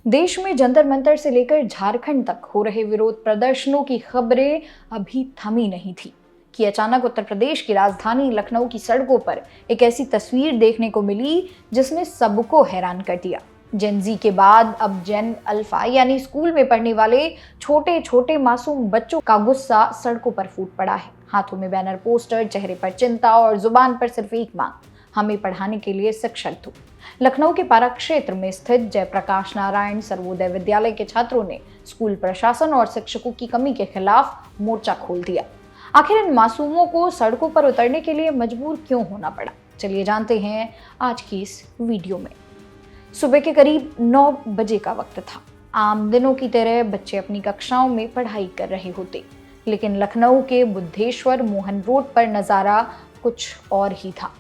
देश में जंतर मंतर से लेकर झारखंड तक हो रहे विरोध प्रदर्शनों की खबरें अभी थमी नहीं थी कि अचानक उत्तर प्रदेश की राजधानी लखनऊ की सड़कों पर एक ऐसी तस्वीर देखने को मिली जिसने सबको हैरान कर दिया। जेन जी के बाद अब जेन अल्फा यानी स्कूल में पढ़ने वाले छोटे छोटे मासूम बच्चों का गुस्सा सड़कों पर फूट पड़ा है। हाथों में बैनर, पोस्टर, चेहरे पर चिंता और जुबान पर सिर्फ एक मांग, हमें पढ़ाने के लिए शिक्षक दो। लखनऊ के पारा क्षेत्र में स्थित जयप्रकाश नारायण सर्वोदय विद्यालय के छात्रों ने स्कूल प्रशासन और शिक्षकों की कमी के खिलाफ मोर्चा खोल दिया। आखिर इन मासूमों को सड़कों पर उतरने के लिए मजबूर क्यों होना पड़ा, चलिए जानते हैं आज की इस वीडियो में। सुबह के करीब 9 बजे का वक्त था। आम दिनों की तरह बच्चे अपनी कक्षाओं में पढ़ाई कर रहे होते, लेकिन लखनऊ के बुद्धेश्वर मोहन रोड पर नजारा कुछ और ही था।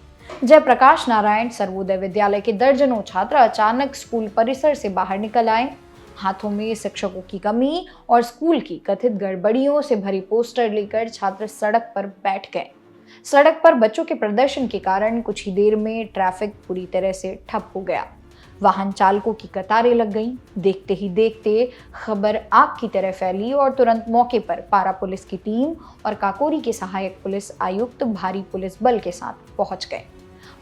जयप्रकाश नारायण सर्वोदय विद्यालय के दर्जनों छात्र अचानक स्कूल परिसर से बाहर निकल आए। हाथों में शिक्षकों की कमी और स्कूल की कथित गड़बड़ियों से भरी पोस्टर लेकर छात्र सड़क पर बैठ गए। सड़क पर बच्चों के प्रदर्शन के कारण कुछ ही देर में ट्रैफिक पूरी तरह से ठप हो गया। वाहन चालकों की कतारें लग गईं। देखते ही देखते खबर आग की तरह फैली और तुरंत मौके पर पारा पुलिस की टीम और काकोरी के सहायक पुलिस आयुक्त भारी पुलिस बल के साथ पहुंच गए।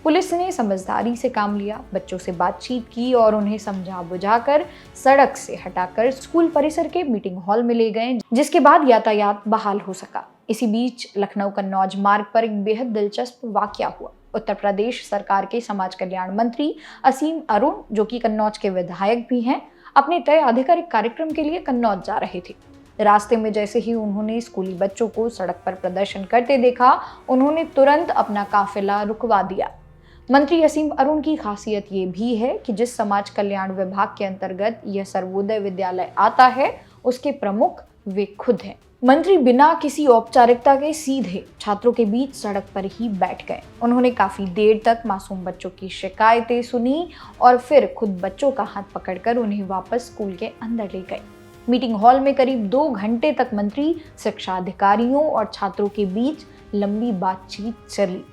पुलिस ने समझदारी से काम लिया, बच्चों से बातचीत की और उन्हें समझा बुझाकर सड़क से हटाकर स्कूल परिसर के मीटिंग हॉल में ले गए, जिसके बाद यातायात बहाल हो सका। इसी बीच लखनऊ कन्नौज मार्ग पर एक बेहद दिलचस्प वाकया हुआ। उत्तर प्रदेश सरकार के समाज कल्याण मंत्री असीम अरुण, जो कि कन्नौज के विधायक भी हैं, अपने तय आधिकारिक कार्यक्रम के लिए कन्नौज जा रहे थे। रास्ते में जैसे ही उन्होंने स्कूली बच्चों को सड़क पर प्रदर्शन करते देखा, उन्होंने तुरंत अपना काफिला रुकवा दिया। मंत्री असीम अरुण की खासियत ये भी है कि जिस समाज कल्याण विभाग के अंतर्गत यह सर्वोदय विद्यालय आता है, उसके प्रमुख वे खुद हैं। मंत्री बिना किसी औपचारिकता के सीधे छात्रों के बीच सड़क पर ही बैठ गए। उन्होंने काफी देर तक मासूम बच्चों की शिकायतें सुनी और फिर खुद बच्चों का हाथ पकड़कर उन्हें वापस स्कूल के अंदर ले गए। मीटिंग हॉल में करीब 2 घंटे तक मंत्री, शिक्षा अधिकारियों और छात्रों के बीच लंबी बातचीत चली।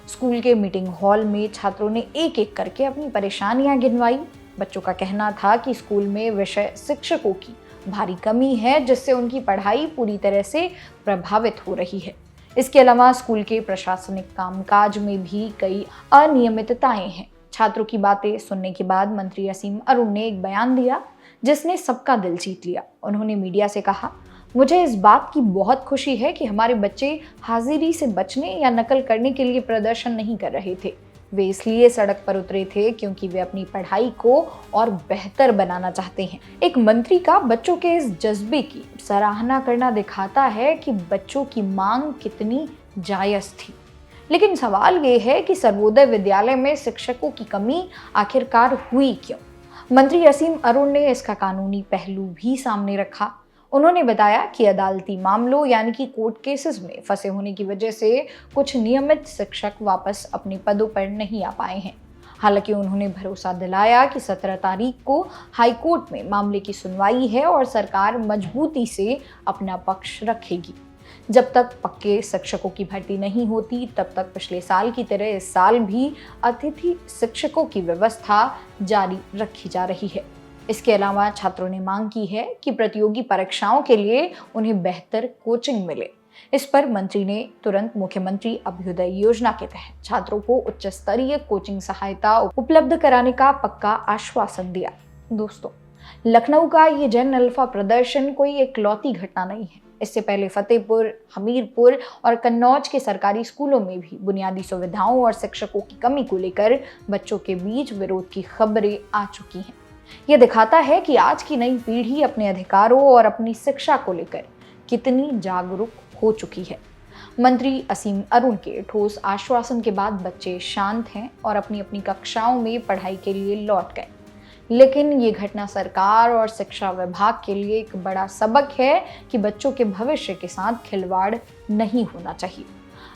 स्कूल के मीटिंग हॉल में छात्रों ने एक एक करके अपनी परेशानियां गिनवाई। बच्चों का कहना था कि स्कूल में विषय शिक्षकों की भारी कमी है, जिससे उनकी पढ़ाई पूरी तरह से प्रभावित हो रही है। इसके अलावा स्कूल के प्रशासनिक कामकाज में भी कई अनियमितताएं हैं। छात्रों की बातें सुनने के बाद मंत्री असीम अरुण ने एक बयान दिया जिसने सबका दिल जीत लिया। उन्होंने मीडिया से कहा, मुझे इस बात की बहुत खुशी है कि हमारे बच्चे हाजिरी से बचने या नकल करने के लिए प्रदर्शन नहीं कर रहे थे। वे इसलिए सड़क पर उतरे थे क्योंकि वे अपनी पढ़ाई को और बेहतर बनाना चाहते हैं। एक मंत्री का बच्चों के इस जज्बे की सराहना करना दिखाता है कि बच्चों की मांग कितनी जायज थी। लेकिन सवाल ये है कि सर्वोदय विद्यालय में शिक्षकों की कमी आखिरकार हुई क्यों? मंत्री असीम अरुण ने इसका कानूनी पहलू भी सामने रखा। उन्होंने बताया कि अदालती मामलों यानी कि कोर्ट केसेस में फंसे होने की वजह से कुछ नियमित शिक्षक वापस अपने पदों पर नहीं आ पाए हैं। हालांकि उन्होंने भरोसा दिलाया कि 17 तारीख को हाई कोर्ट में मामले की सुनवाई है और सरकार मजबूती से अपना पक्ष रखेगी। जब तक पक्के शिक्षकों की भर्ती नहीं होती, तब तक पिछले साल की तरह इस साल भी अतिथि शिक्षकों की व्यवस्था जारी रखी जा रही है। इसके अलावा छात्रों ने मांग की है कि प्रतियोगी परीक्षाओं के लिए उन्हें बेहतर कोचिंग मिले। इस पर मंत्री ने तुरंत मुख्यमंत्री अभ्युदय योजना के तहत छात्रों को उच्च स्तरीय कोचिंग सहायता उपलब्ध कराने का पक्का आश्वासन दिया। दोस्तों, लखनऊ का ये जेन अल्फा प्रदर्शन कोई इकलौती घटना नहीं है। इससे पहले फतेहपुर, हमीरपुर और कन्नौज के सरकारी स्कूलों में भी बुनियादी सुविधाओं और शिक्षकों की कमी को लेकर बच्चों के बीच विरोध की खबरें आ चुकी हैं। यह दिखाता है कि आज की नई पीढ़ी अपने अधिकारों और अपनी शिक्षा को लेकर कितनी जागरूक हो चुकी है। मंत्री असीम अरुण के ठोस आश्वासन के बाद बच्चे शांत हैं और अपनी अपनी कक्षाओं में पढ़ाई के लिए लौट गए। लेकिन ये घटना सरकार और शिक्षा विभाग के लिए एक बड़ा सबक है कि बच्चों के भविष्य के साथ खिलवाड़ नहीं होना चाहिए।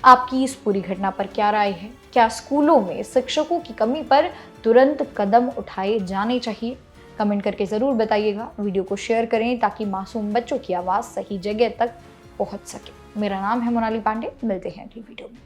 आपकी इस पूरी घटना पर क्या राय है? क्या स्कूलों में शिक्षकों की कमी पर तुरंत कदम उठाए जाने चाहिए? कमेंट करके ज़रूर बताइएगा। वीडियो को शेयर करें ताकि मासूम बच्चों की आवाज़ सही जगह तक पहुंच सके। मेरा नाम है मोनाली पांडे। मिलते हैं अगली वीडियो में।